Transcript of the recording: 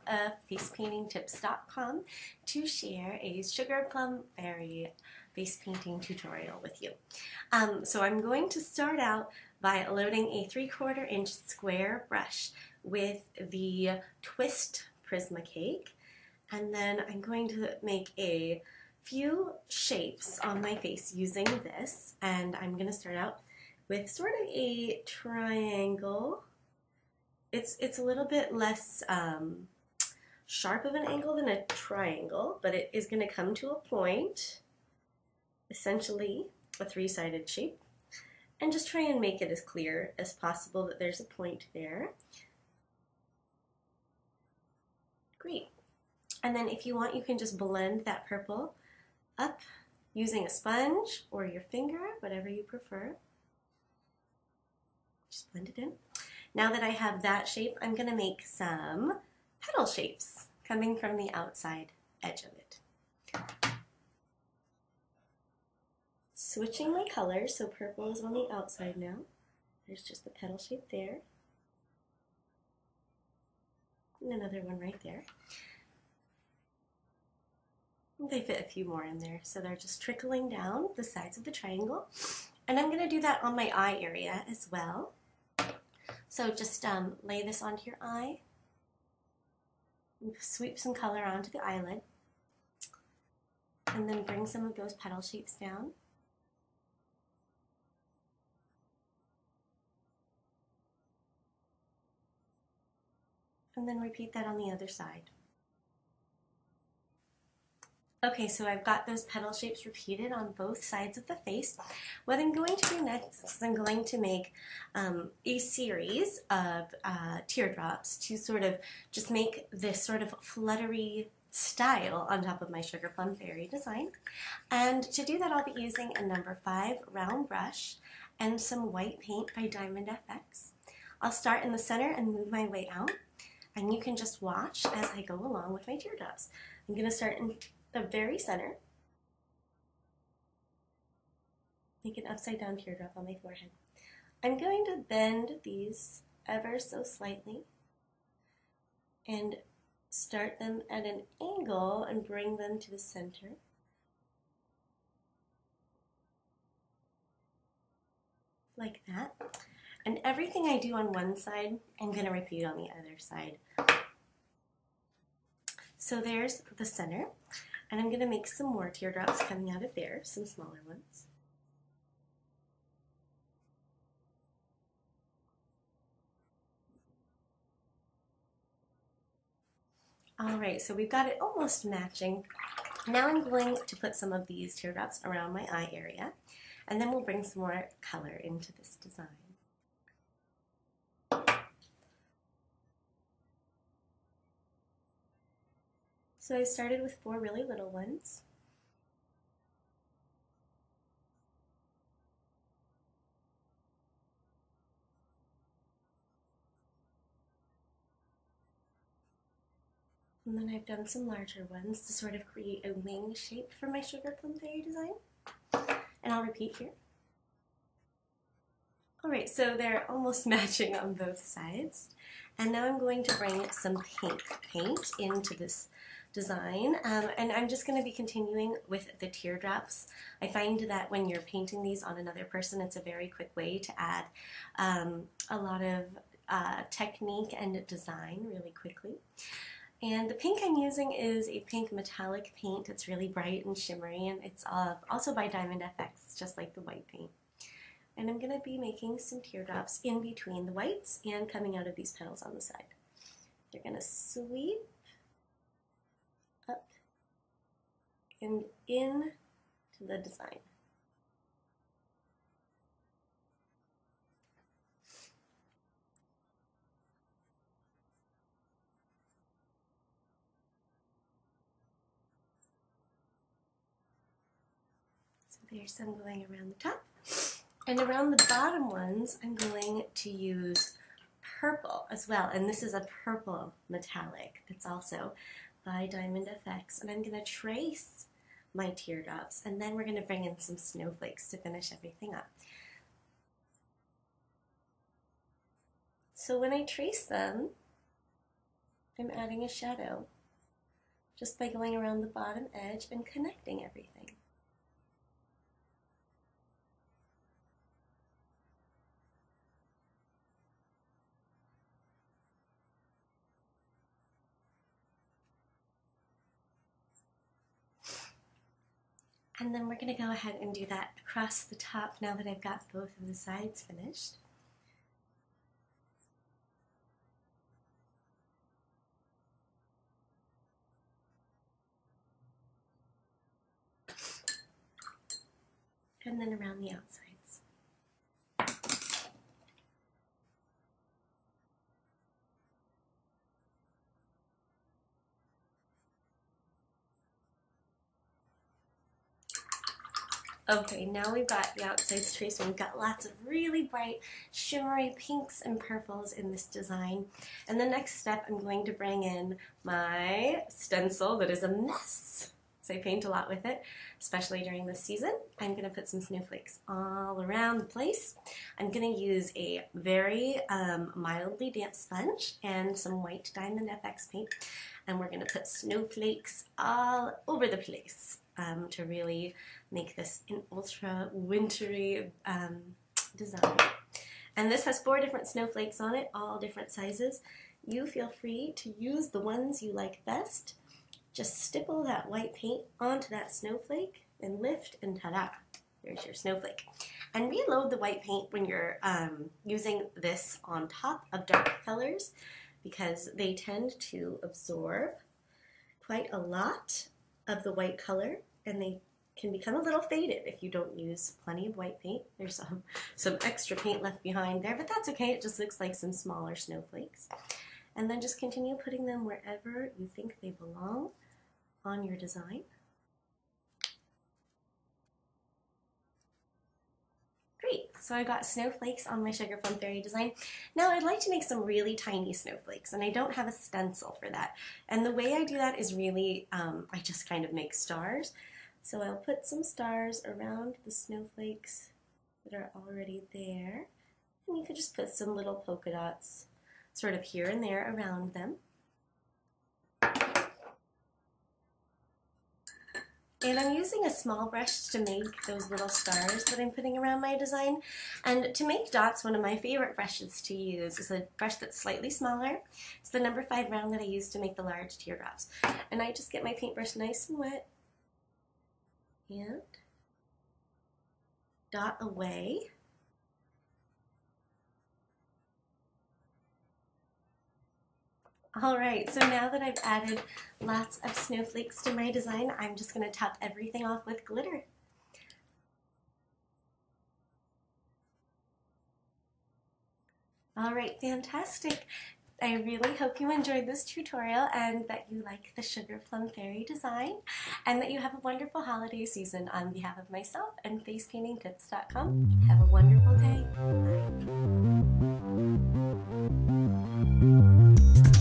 of facepaintingtips.com to share a Sugar Plum Fairy face painting tutorial with you. So I'm going to start out by loading a 3/4 inch square brush with the Twist Prisma cake, and then I'm going to make a few shapes on my face using this, and I'm going to start out with sort of a triangle. It's a little bit less sharp of an angle than a triangle, but it is going to come to a point, essentially a three-sided shape, and just try and make it as clear as possible that there's a point there. Great. And then if you want, you can just blend that purple up using a sponge or your finger, whatever you prefer. Just blend it in. Now that I have that shape, I'm going to make some petal shapes coming from the outside edge of it. Switching my colors, so purple is on the outside now. There's just the petal shape there. And another one right there. They fit a few more in there, so they're just trickling down the sides of the triangle. And I'm going to do that on my eye area as well. So just lay this onto your eye, sweep some color onto the eyelid, and then bring some of those petal shapes down. And then repeat that on the other side. Okay, so I've got those petal shapes repeated on both sides of the face. What I'm going to do next is I'm going to make a series of teardrops to sort of just make this sort of fluttery style on top of my Sugar Plum Fairy design. And to do that, I'll be using a number 5 round brush and some white paint by Diamond FX. I'll start in the center and move my way out, and you can just watch as I go along with my teardrops. I'm going to start in the very center. Make an upside down teardrop on my forehead. I'm going to bend these ever so slightly and start them at an angle and bring them to the center. Like that. And everything I do on one side, I'm going to repeat on the other side. So there's the center. And I'm going to make some more teardrops coming out of there, some smaller ones. Alright, so we've got it almost matching. Now I'm going to put some of these teardrops around my eye area, and then we'll bring some more color into this design. So I started with 4 really little ones. And then I've done some larger ones to sort of create a wing shape for my Sugar Plum Fairy design. And I'll repeat here. Alright, so they're almost matching on both sides. And now I'm going to bring some pink paint into this design, and I'm just going to be continuing with the teardrops. I find that when you're painting these on another person, it's a very quick way to add a lot of technique and design really quickly. And the pink I'm using is a pink metallic paint. It's really bright and shimmery, and it's also by Diamond FX, just like the white paint. And I'm going to be making some teardrops in between the whites and coming out of these petals on the side. They're going to sweep up and in to the design. So there's some going around the top. And around the bottom ones, I'm going to use purple as well. And this is a purple metallic that's also by Diamond FX. And I'm going to trace my teardrops, and then we're going to bring in some snowflakes to finish everything up. So when I trace them, I'm adding a shadow just by going around the bottom edge and connecting everything. And then we're going to go ahead and do that across the top now that I've got both of the sides finished. And then around the outsides. Okay, now we've got the outsides traced and we've got lots of really bright shimmery pinks and purples in this design. And the next step, I'm going to bring in my stencil that is a mess. So I paint a lot with it, especially during this season. I'm going to put some snowflakes all around the place. I'm going to use a very mildly damp sponge and some white Diamond FX paint. And we're going to put snowflakes all over the place to really make this an ultra wintry design. And this has 4 different snowflakes on it, all different sizes. You feel free to use the ones you like best. Just stipple that white paint onto that snowflake and lift, and ta-da, there's your snowflake. And reload the white paint when you're using this on top of dark colors, because they tend to absorb quite a lot of the white color, and they can become a little faded if you don't use plenty of white paint. There's some extra paint left behind there, but that's okay. It just looks like some smaller snowflakes. And then just continue putting them wherever you think they belong on your design. Great, so I got snowflakes on my Sugar Plum Fairy design. Now I'd like to make some really tiny snowflakes, and I don't have a stencil for that. And the way I do that is really, I just kind of make stars. So I'll put some stars around the snowflakes that are already there. And you could just put some little polka dots sort of here and there around them. And I'm using a small brush to make those little stars that I'm putting around my design. And to make dots, one of my favorite brushes to use is a brush that's slightly smaller. It's the number 5 round that I use to make the large teardrops. And I just get my paintbrush nice and wet and dot away. Alright, so now that I've added lots of snowflakes to my design, I'm just going to top everything off with glitter. Alright, fantastic. I really hope you enjoyed this tutorial and that you like the Sugar Plum Fairy design, and that you have a wonderful holiday season. On behalf of myself and facepaintingtips.com, have a wonderful day. Bye.